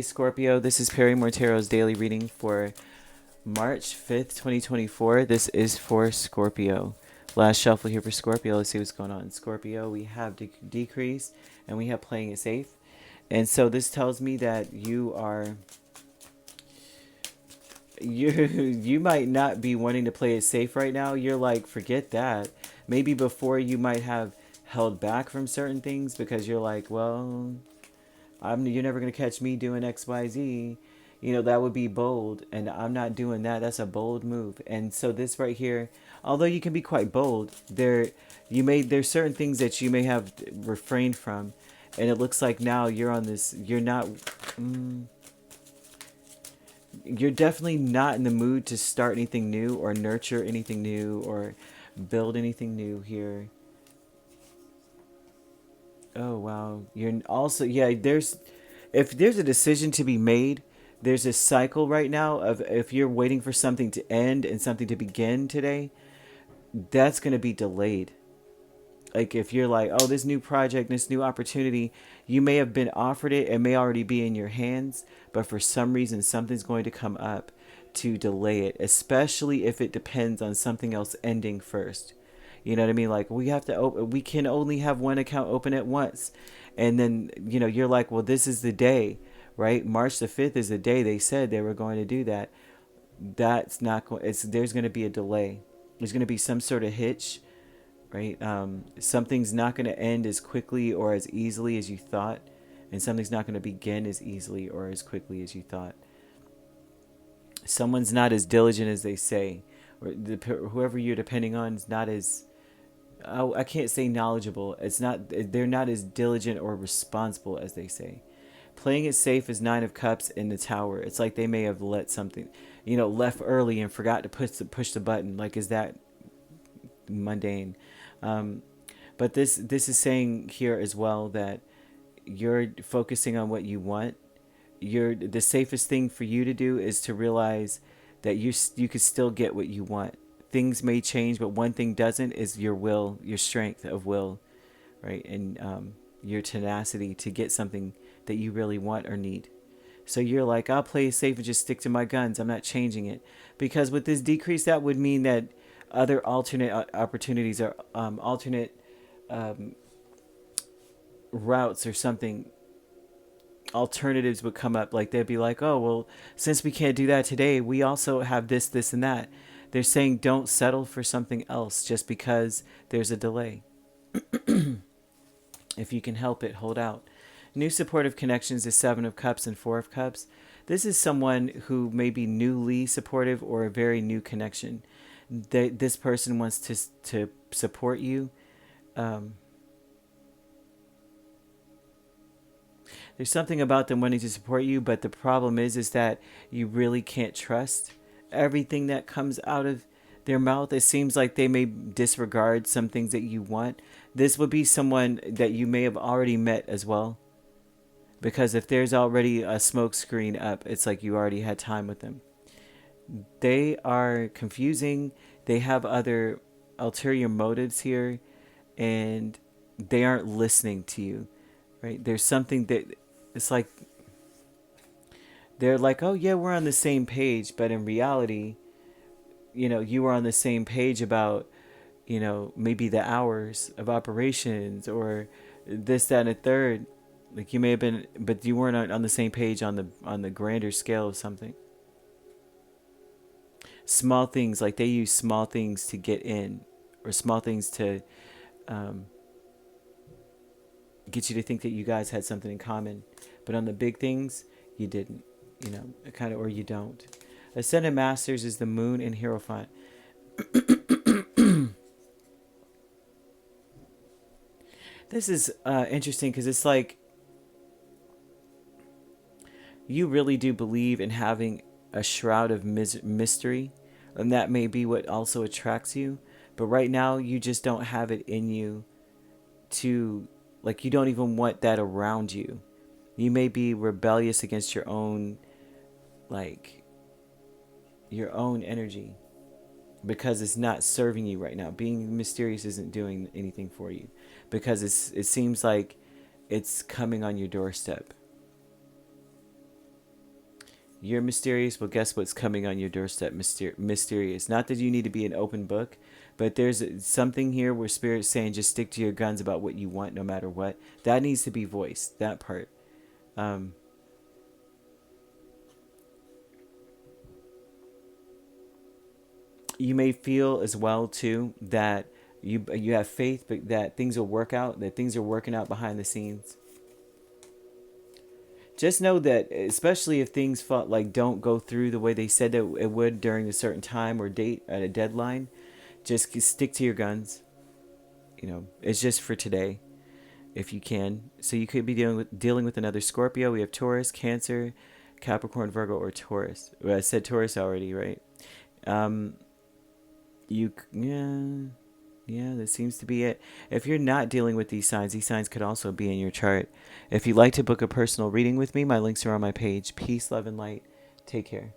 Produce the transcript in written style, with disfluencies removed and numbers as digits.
Scorpio, this is Perrymore Tarot's daily reading for March 5th, 2024. This is for Scorpio. Last shuffle here for Scorpio. Let's see what's going on. Scorpio, we have decrease and we have playing it safe. And so this tells me that you might not be wanting to play it safe right now. You're like, forget that. Maybe before you might have held back from certain things because you're like, well, you're never going to catch me doing XYZ. That would be bold, and I'm not doing that. That's a bold move. And so this right here, although you can be quite bold, there's certain things that you may have refrained from, and it looks like now you're not you're definitely not in the mood to start anything new or nurture anything new or build anything new here. Oh wow. You're also, yeah, if there's a decision to be made, there's a cycle right now of if you're waiting for something to end and something to begin today, that's going to be delayed. Like if you're like, oh, this new project, this new opportunity, you may have been offered it, it may already be in your hands, but for some reason something's going to come up to delay it, especially if it depends on something else ending first. You know what I mean? Like we can only have one account open at once. And then, you're like, well, this is the day, right? March the 5th is the day they said they were going to do that. That's not going, there's going to be a delay. There's going to be some sort of hitch, right? Something's not going to end as quickly or as easily as you thought. And something's not going to begin as easily or as quickly as you thought. Someone's not as diligent as they say, or whoever you're depending on is not as, I can't say knowledgeable. They're not as diligent or responsible as they say. Playing it safe is Nine of Cups in the Tower. It's like they may have let something, left early and forgot to push the button. Like, is that mundane? But this is saying here as well that you're focusing on what you want. The safest thing for you to do is to realize that you could still get what you want. Things may change, but one thing doesn't is your will, your strength of will, right? And your tenacity to get something that you really want or need. So you're like, I'll play it safe and just stick to my guns. I'm not changing it. Because with this decrease, that would mean that other alternate opportunities or alternate routes or something, alternatives would come up. Like they'd be like, oh, well, since we can't do that today, we also have this, this, and that. They're saying don't settle for something else just because there's a delay. If you can help it, hold out. New supportive connections is Seven of Cups and Four of Cups. This is someone who may be newly supportive or a very new connection. This person wants to support you. There's something about them wanting to support you, but the problem is that you really can't trust everything that comes out of their mouth. It seems like they may disregard some things that you want. This would be someone that you may have already met as well. Because if there's already a smoke screen up, it's like you already had time with them. They are confusing. They have other ulterior motives here. And they aren't listening to you. Right? There's something that it's like they're like, oh yeah, we're on the same page, but in reality, you were on the same page about, maybe the hours of operations or this, that, and a third. Like you may have been, but you weren't on the same page on the grander scale of something. Small things, like they use small things to get in, or small things to get you to think that you guys had something in common, but on the big things you didn't. Kind of, or you don't. Ascended Masters is the Moon and Hierophant. This is interesting because it's like you really do believe in having a shroud of mystery, and that may be what also attracts you. But right now, you just don't have it in you to, like, you don't even want that around you. You may be rebellious against your own energy because it's not serving you right now. Being mysterious isn't doing anything for you because it seems like it's coming on your doorstep. You're mysterious. Well, guess what's coming on your doorstep? Mysterious. Not that you need to be an open book, but there's something here where Spirit's saying just stick to your guns about what you want no matter what. That needs to be voiced, that part. You may feel as well, too, that you have faith, but that things will work out, that things are working out behind the scenes. Just know that, especially if things felt like don't go through the way they said that it would during a certain time or date at a deadline, just stick to your guns. It's just for today, if you can. So you could be dealing with another Scorpio. We have Taurus, Cancer, Capricorn, Virgo, or Taurus. Well, I said Taurus already, right? Um, yeah, that seems to be it. If you're not dealing with these signs could also be in your chart. If you'd like to book a personal reading with me, my links are on my page. Peace, love, and light. Take care.